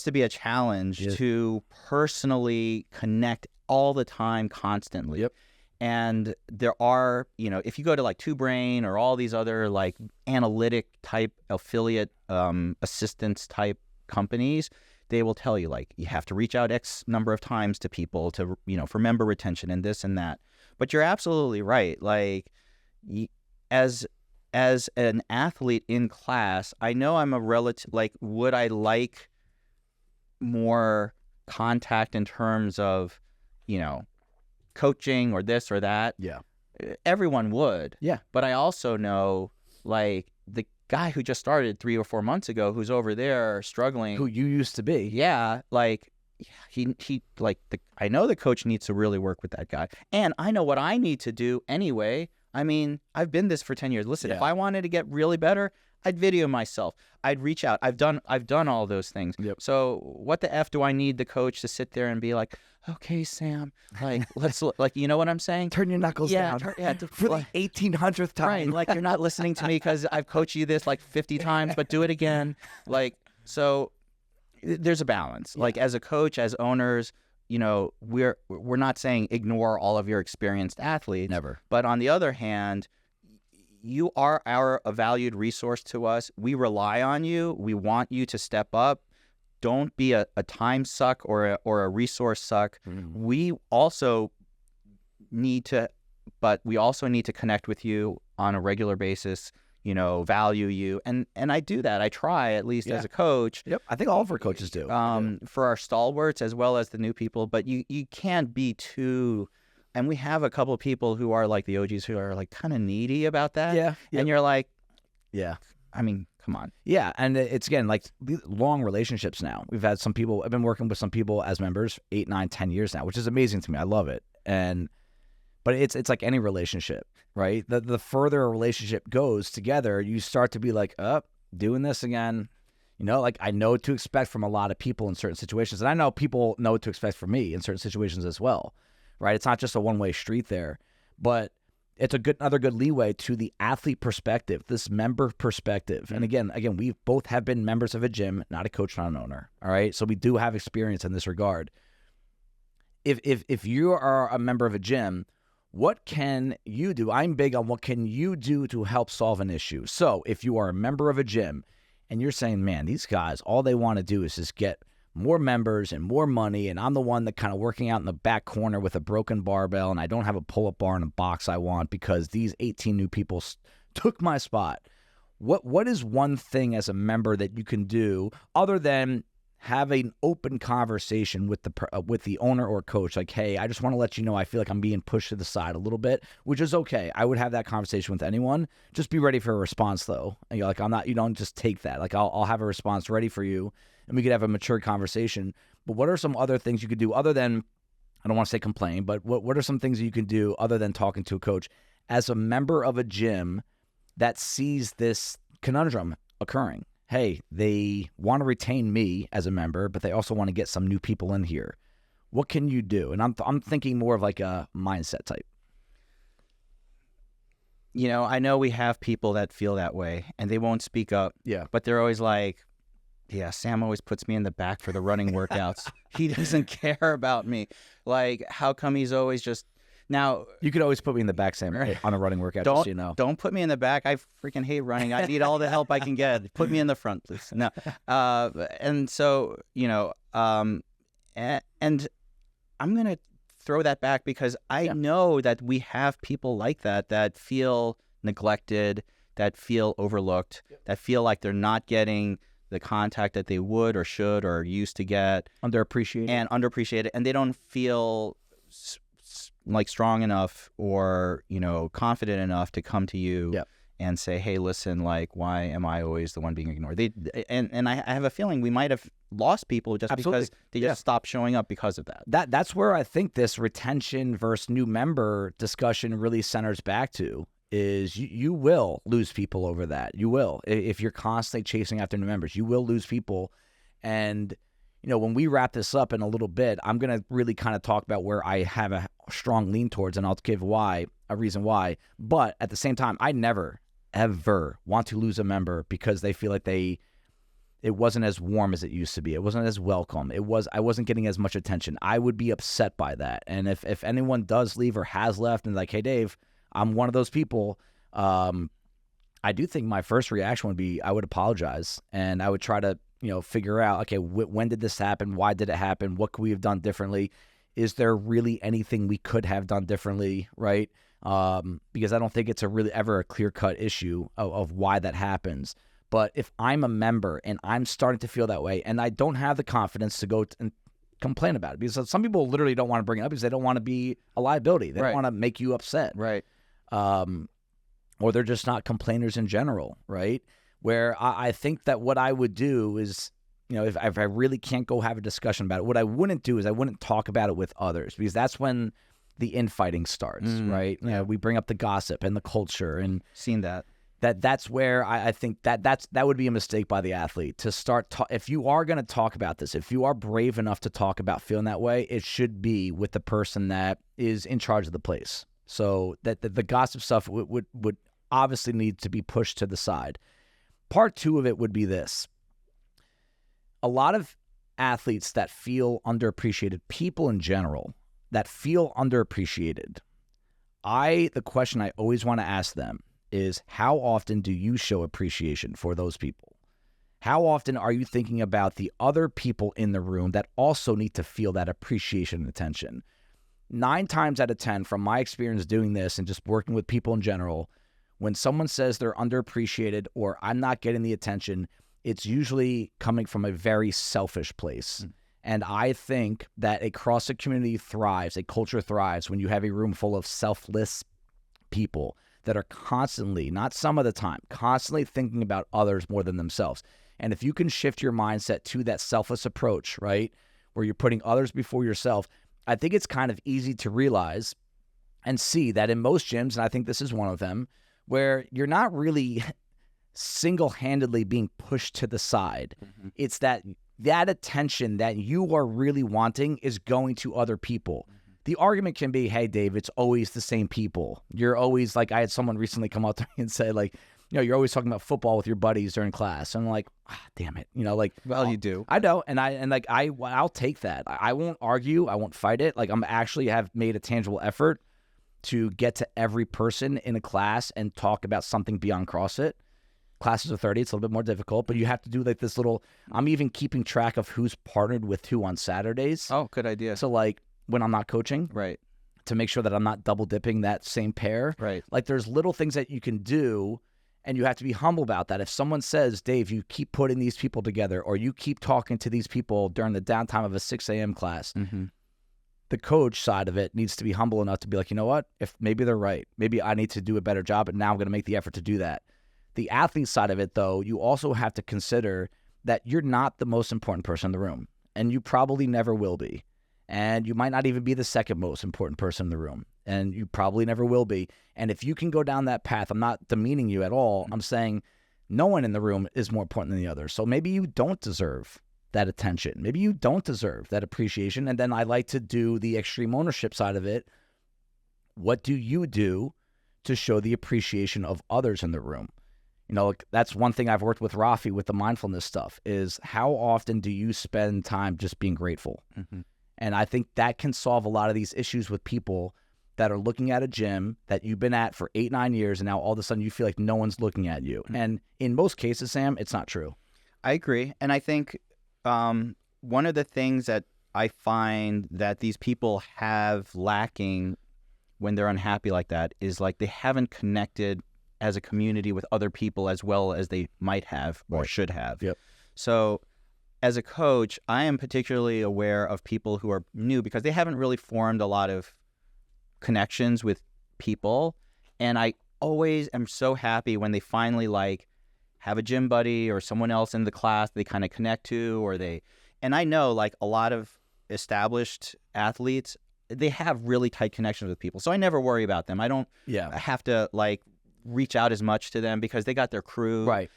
to be a challenge to personally connect all the time, constantly. Yep. And there are, if you go to like Two Brain or all these other like analytic type affiliate assistance type companies, they will tell you, like, you have to reach out X number of times to people to, for member retention and this and that. But you're absolutely right. Like, as an athlete in class, I know I'm a relative, like, would I like more contact in terms of, coaching or this or that? Yeah. Everyone would. Yeah. But I also know, like, the guy who just started 3 or 4 months ago, who's over there struggling, who you used to be. Yeah, like he like I know the coach needs to really work with that guy, and I know what I need to do anyway. I mean, I've been this for 10 years. Listen, if I wanted to get really better, I'd video myself. I'd reach out. I've done all those things. Yep. So what the F do I need the coach to sit there and be like, okay, Sam, like, let's, like, you know what I'm saying? Turn your knuckles down. For the 1800th time. Right, like, you're not listening to me because I've coached you this like 50 times, but do it again. Like, so there's a balance. Yeah. Like, as a coach, as owners, we're not saying ignore all of your experienced athletes. Never. But on the other hand, you are a valued resource to us. We rely on you. We want you to step up. Don't be a time suck or a resource suck. We also need to connect with you on a regular basis, value you. And I do that. I try, at least as a coach. Yep. I think all of our coaches do. For our stalwarts as well as the new people. But you can't be too... And we have a couple of people who are like the OGs who are like kind of needy about that. Yeah. Yep. And you're like... Yeah. I mean, come on. Yeah, and it's, again, like, long relationships now. We've had some people, I've been working with some people as members 8, 9, 10 years now, which is amazing to me. I love it. But it's like any relationship, right? The further a relationship goes together, you start to be like, doing this again. Like, I know what to expect from a lot of people in certain situations. And I know people know what to expect from me in certain situations as well, right? It's not just a one-way street there. But it's another good leeway to the athlete perspective, this member perspective. And again, we both have been members of a gym, not a coach, not an owner. All right. So we do have experience in this regard. if you are a member of a gym, what can you do? I'm big on what can you do to help solve an issue. So if you are a member of a gym and you're saying, man, these guys, all they want to do is just get more members and more money, and I'm the one that kind of working out in the back corner with a broken barbell, and I don't have a pull-up bar and a box I want because these 18 new people took my spot. What is one thing as a member that you can do other than have an open conversation with the owner or coach, like, hey, I just want to let you know I feel like I'm being pushed to the side a little bit, which is okay. I would have that conversation with anyone. Just be ready for a response, though. And you're like, I'm not. You don't just take that. Like, I'll have a response ready for you, and we could have a mature conversation. But what are some other things you could do other than, I don't want to say complain, but what are some things that you can do other than talking to a coach as a member of a gym that sees this conundrum occurring? Hey, they want to retain me as a member, but they also want to get some new people in here. What can you do? And I'm thinking more of like a mindset type. You know, I know we have people that feel that way and they won't speak up. Yeah. But they're always like, yeah, Sam always puts me in the back for the running workouts. He doesn't care about me. Like, how come he's always just... Now, you could always put me in the back, Sam, on a running workout, just so you know. Don't put me in the back. I freaking hate running. I need all the help I can get. Put me in the front, please. No. And so, you know, and I'm going to throw that back because I know that we have people like that feel neglected, that feel overlooked, that feel like they're not getting the contact that they would or should or used to get. Underappreciated. And they don't feel like strong enough or, you know, confident enough to come to you and say, hey, listen, like, why am I always the one being ignored? And I have a feeling we might have lost people just because they just stopped showing up because of that. That's where I think this retention versus new member discussion really centers back to is you will lose people over that. You will. If you're constantly chasing after new members, you will lose people. And you know, when we wrap this up in a little bit, I'm going to really kind of talk about where I have a strong lean towards, and I'll give a reason why. But at the same time, I never, ever want to lose a member because they feel like it wasn't as warm as it used to be. It wasn't as welcome. I wasn't getting as much attention. I would be upset by that. And if anyone does leave or has left and like, hey, Dave, I'm one of those people, I do think my first reaction would be I would apologize, and I would try to, you know, figure out, okay, when did this happen? Why did it happen? What could we have done differently? Is there really anything we could have done differently, right? Because I don't think it's ever a clear-cut issue of why that happens. But if I'm a member and I'm starting to feel that way and I don't have the confidence to go and complain about it, because some people literally don't want to bring it up because they don't want to be a liability. They don't want to make you upset. Right. Or they're just not complainers in general, right? Where I think that what I would do is, you know, if I really can't go have a discussion about it, what I wouldn't do is I wouldn't talk about it with others, because that's when the infighting starts, right? You know, we bring up the gossip and the culture, and seen that. That's where I think that would be a mistake by the athlete to start. If you are going to talk about this, if you are brave enough to talk about feeling that way, it should be with the person that is in charge of the place. So that the gossip stuff would obviously need to be pushed to the side. Part two of it would be this. A lot of athletes that feel underappreciated, people in general that feel underappreciated, the question I always want to ask them is, how often do you show appreciation for those people? How often are you thinking about the other people in the room that also need to feel that appreciation and attention? 9 times out of 10, from my experience doing this and just working with people in general, when someone says they're underappreciated or I'm not getting the attention, it's usually coming from a very selfish place. And I think that a CrossFit community thrives, a culture thrives when you have a room full of selfless people that are constantly, not some of the time, constantly thinking about others more than themselves. And if you can shift your mindset to that selfless approach, right, where you're putting others before yourself, I think it's kind of easy to realize and see that in most gyms, and I think this is one of them, where you're not really single-handedly being pushed to the side. It's that attention that you are really wanting is going to other people. The argument can be, hey, Dave, it's always the same people. You're always like, I had someone recently come up to me and say, like, you're always talking about football with your buddies during class. And I'm like, damn it. Well, you do. I know. And I'll take that. I won't argue. I won't fight it. Like, I'm actually have made a tangible effort to get to every person in a class and talk about something beyond CrossFit. Classes of 30, it's a little bit more difficult, but you have to do like this little, I'm even keeping track of who's partnered with who on Saturdays. Oh, good idea. So like when I'm not coaching, right, to make sure that I'm not double dipping that same pair. Right. Like there's little things that you can do, and you have to be humble about that. If someone says, Dave, you keep putting these people together, or you keep talking to these people during the downtime of a 6 a.m. class, the coach side of it needs to be humble enough to be like, you know what, if maybe they're right, maybe I need to do a better job, and now I'm going to make the effort to do that. The athlete side of it, though, you also have to consider that you're not the most important person in the room, and you probably never will be. And you might not even be the second most important person in the room, and you probably never will be. And if you can go down that path, I'm not demeaning you at all. I'm saying no one in the room is more important than the other. So maybe you don't deserve that attention. Maybe you don't deserve that appreciation. And then I like to do the extreme ownership side of it. What do you do to show the appreciation of others in the room? That's one thing I've worked with Rafi with the mindfulness stuff is how often do you spend time just being grateful? And I think that can solve a lot of these issues with people that are looking at a gym that you've been at for 8-9 years, and now all of a sudden you feel like no one's looking at you. And in most cases, Sam, it's not true. I agree. And I think one of the things that I find that these people have lacking when they're unhappy like that is like they haven't connected as a community with other people as well as they might have or should have. Yep. So as a coach, I am particularly aware of people who are new because they haven't really formed a lot of connections with people. And I always am so happy when they finally like have a gym buddy or someone else in the class they kind of connect to, and I know like a lot of established athletes, they have really tight connections with people. So I never worry about them. I don't have to like reach out as much to them because they got their crew. Right.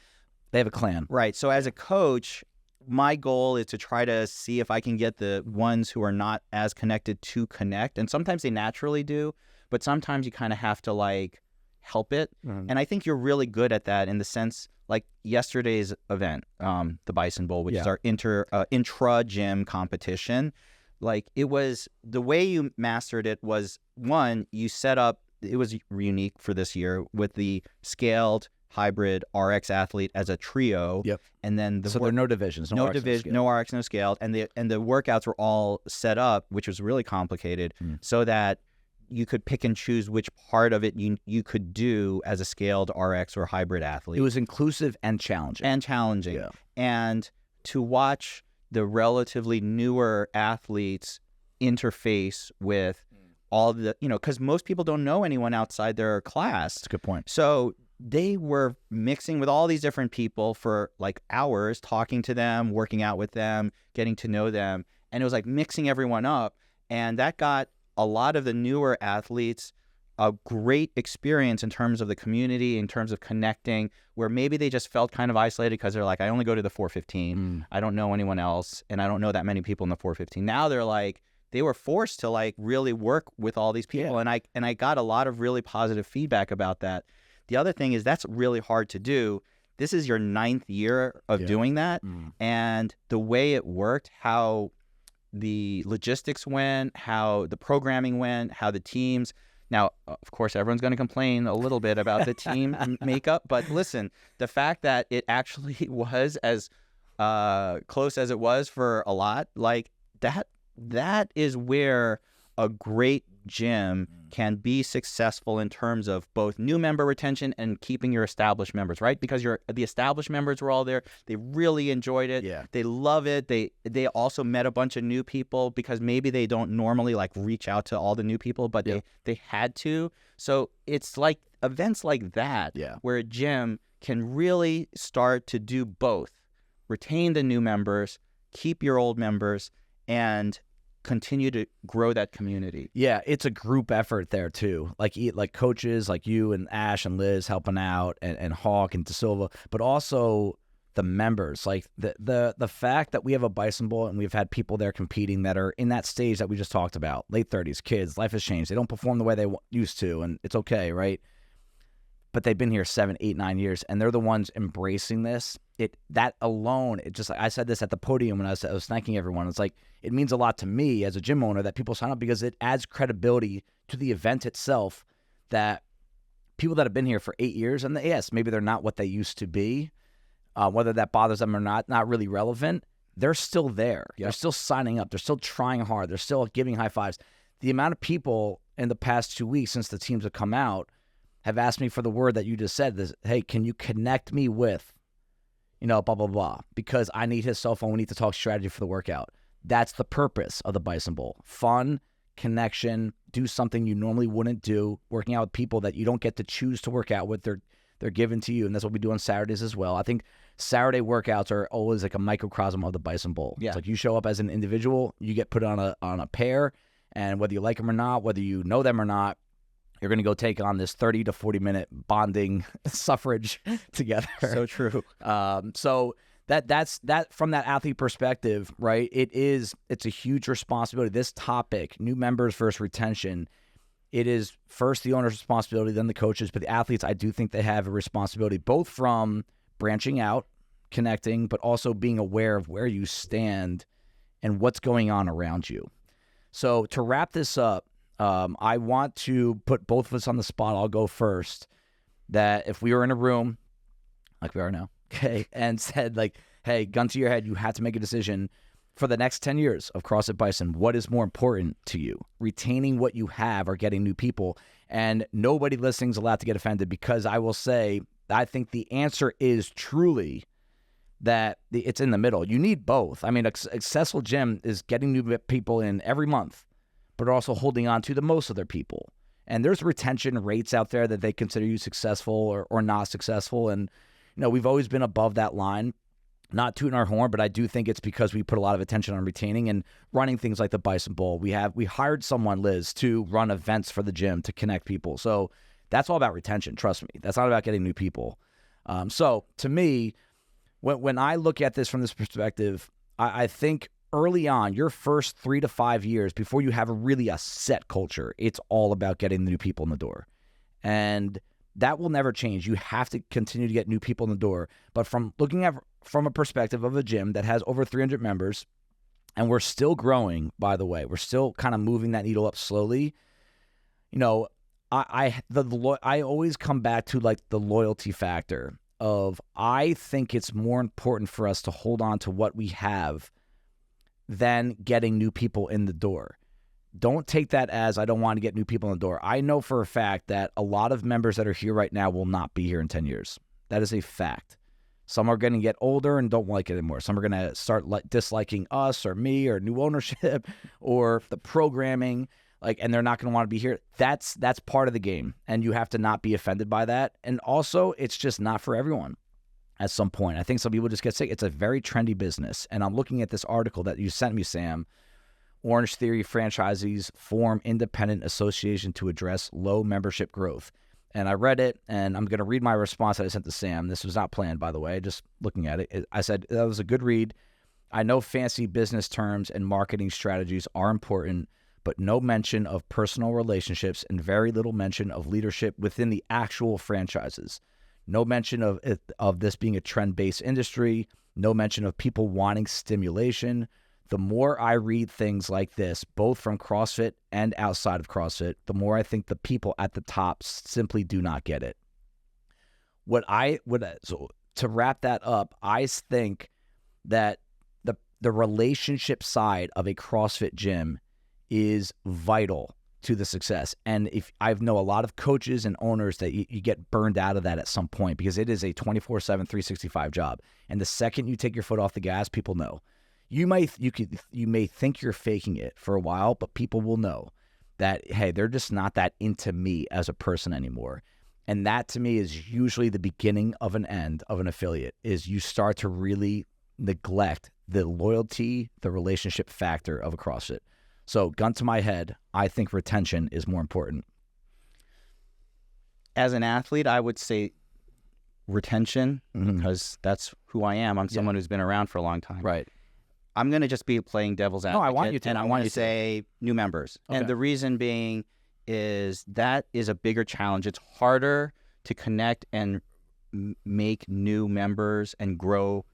They have a clan. Right. So as a coach, my goal is to try to see if I can get the ones who are not as connected to connect. And sometimes they naturally do, but sometimes you kind of have to like help it. And I think you're really good at that in the sense like yesterday's event, the Bison Bowl, which is our intra-gym competition. Like it was, the way you mastered it was, one, you set up, it was unique for this year with the scaled hybrid RX athlete as a trio. Yep. And then there are no divisions, no division, no RX, no scaled, and the workouts were all set up, which was really complicated, so that you could pick and choose which part of it you could do as a scaled RX or hybrid athlete. It was inclusive and challenging. Yeah. And to watch the relatively newer athletes interface with all the, because most people don't know anyone outside their class. That's a good point. So they were mixing with all these different people for like hours, talking to them, working out with them, getting to know them. And it was like mixing everyone up. And that got a lot of the newer athletes a great experience in terms of the community, in terms of connecting, where maybe they just felt kind of isolated because they're like, I only go to the 415. I don't know anyone else. And I don't know that many people in the 415. Now they're like, they were forced to like really work with all these people. And I got a lot of really positive feedback about that. The other thing is that's really hard to do. This is your 9th year of doing that. And the way it worked, how the logistics went, how the programming went, how the teams. Now, of course, everyone's going to complain a little bit about the team makeup. But listen, the fact that it actually was as close as it was for a lot, like that is where a great gym can be successful in terms of both new member retention and keeping your established members, right? Because the established members were all there. They really enjoyed it. Yeah. They love it. They also met a bunch of new people because maybe they don't normally like reach out to all the new people, but they had to. So it's like events like that where a gym can really start to do both. Retain the new members, keep your old members, and continue to grow that community. Yeah, it's a group effort there too. Like coaches like you and Ash and Liz helping out and Hawk and De Silva, but also the members. Like the fact that we have a Bison Bowl and we've had people there competing that are in that stage that we just talked about, late 30s, kids, life has changed. They don't perform the way they used to, and it's okay, right? but they've been here 7, 8, 9 years, and they're the ones embracing this. That alone, it just, I said this at the podium when I was thanking everyone. It's like, it means a lot to me as a gym owner that people sign up, because it adds credibility to the event itself, that people that have been here for 8 years, and yes, maybe they're not what they used to be, whether that bothers them or not really relevant. They're still there. Yep. They're still signing up. They're still trying hard. They're still giving high fives. The amount of people in the past 2 weeks since the teams have come out have asked me for the word that you just said, this, hey, can you connect me with, blah, blah, blah, because I need his cell phone. We need to talk strategy for the workout. That's the purpose of the Bison Bowl. Fun, connection, do something you normally wouldn't do, working out with people that you don't get to choose to work out with. They're given to you, and that's what we do on Saturdays as well. I think Saturday workouts are always like a microcosm of the Bison Bowl. Yeah. It's like you show up as an individual, you get put on a pair, and whether you like them or not, whether you know them or not, you're going to go take on this 30 to 40-minute bonding suffrage together. So true. So that's from that athlete perspective, right? It's a huge responsibility. This topic, new members versus retention, it is first the owner's responsibility, then the coaches, but the athletes, I do think they have a responsibility, both from branching out, connecting, but also being aware of where you stand and what's going on around you. So to wrap this up, I want to put both of us on the spot. I'll go first. That if we were in a room, like we are now, okay, and said like, hey, gun to your head, you have to make a decision for the next 10 years of CrossFit Bison. What is more important to you? Retaining what you have or getting new people? And nobody listening is allowed to get offended, because I will say, I think the answer is truly that it's in the middle. You need both. I mean, a successful gym is getting new people in every month, but also holding on to the most of their people. And there's retention rates out there that they consider you successful or not successful. And, we've always been above that line, not tooting our horn, but I do think it's because we put a lot of attention on retaining and running things like the Bison Bowl. We hired someone, Liz, to run events for the gym to connect people. So that's all about retention. Trust me. That's not about getting new people. So to me, when I look at this from this perspective, I think early on, your first 3 to 5 years before you have a set culture, it's all about getting the new people in the door. And that will never change. You have to continue to get new people in the door. But from looking at from a perspective of a gym that has over 300 members, and we're still growing, by the way, we're still kind of moving that needle up slowly. I always come back to like the loyalty factor of, I think it's more important for us to hold on to what we have than getting new people in the door. Don't take that as I don't want to get new people in the door. I know for a fact that a lot of members that are here right now will not be here in 10 years. That is a fact. Some are going to get older and don't like it anymore. Some are going to start disliking us or me or new ownership or the programming, and they're not going to want to be here. That's part of the game, and you have to not be offended by that. And also, it's just not for everyone at some point. I think some people just get sick. It's a very trendy business, and I'm looking at this article that you sent me, Sam. Orange Theory franchisees form independent association to address low membership growth. And I read it, and I'm going to read my response that I sent to Sam. This was not planned, by the way, just looking at it. I said, that was a good read. I know fancy business terms and marketing strategies are important, but no mention of personal relationships and very little mention of leadership within the actual franchises. No mention of this being a trend-based industry. No mention of people wanting stimulation. The more I read things like this, both from CrossFit and outside of CrossFit, the more I think the people at the top simply do not get it. So to wrap that up, I think that the relationship side of a CrossFit gym is vital to the success. And if I know a lot of coaches and owners that you get burned out of that at some point, because it is a 24/7, 365 job. And the second you take your foot off the gas, people know. You may think you're faking it for a while, but people will know that, hey, they're just not that into me as a person anymore. And that to me is usually the beginning of an end of an affiliate, is you start to really neglect the loyalty, the relationship factor of a CrossFit. So gun to my head, I think retention is more important. As an athlete, I would say retention, because that's who I am. I'm someone who's been around for a long time. Right. I'm going to just be playing devil's advocate. No, I want you to. And I want to say new members. Okay. And the reason being is that is a bigger challenge. It's harder to connect and make new members and grow,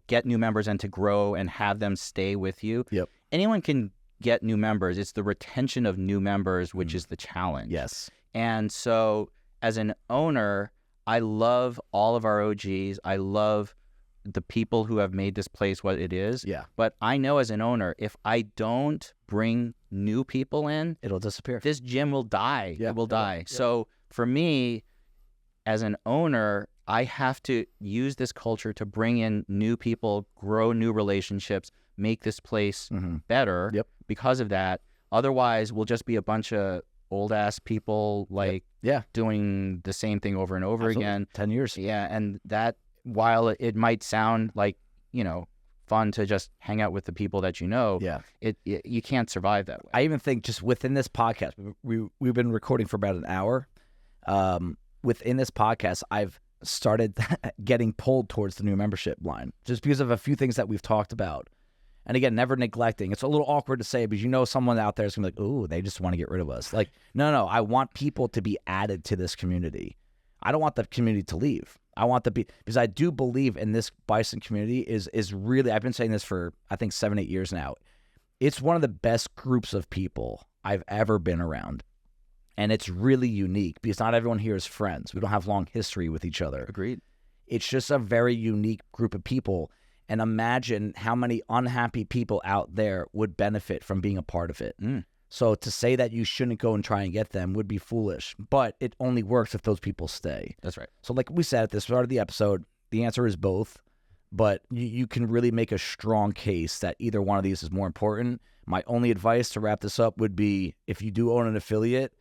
get new members and to grow and have them stay with you. Yep. Anyone can get new members. It's the retention of new members, which is the challenge. Yes. And so as an owner, I love all of our OGs. I love the people who have made this place what it is. Yeah. But I know as an owner, if I don't bring new people in, it'll disappear. This gym will die. Yeah. It will die. Yeah. So for me, as an owner, I have to use this culture to bring in new people, grow new relationships, make this place better because of that. Otherwise, we'll just be a bunch of old-ass people doing the same thing over and over again. 10 years. Yeah, and that, while it might sound like, fun to just hang out with the people that you can't survive that way. I even think just within this podcast, we've been recording for about an hour. Within this podcast, I've started getting pulled towards the new membership line just because of a few things that we've talked about. And again, never neglecting. It's a little awkward to say, but someone out there is going to be like, ooh, they just want to get rid of us. Like, no, I want people to be added to this community. I don't want the community to leave. I want because I do believe in this bison community is really, I've been saying this for, I think, 7-8 years now. It's one of the best groups of people I've ever been around. And it's really unique because not everyone here is friends. We don't have long history with each other. Agreed. It's just a very unique group of people. And imagine how many unhappy people out there would benefit from being a part of it. So to say that you shouldn't go and try and get them would be foolish. But it only works if those people stay. That's right. So like we said at the start of the episode, the answer is both. But you can really make a strong case that either one of these is more important. My only advice to wrap this up would be, if you do own an affiliate,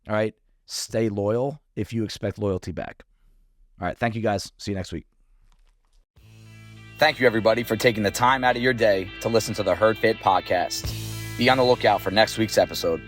all right, stay loyal if you expect loyalty back. All right, thank you guys. See you next week. Thank you, everybody, for taking the time out of your day to listen to the Herd Fit podcast. Be on the lookout for next week's episode.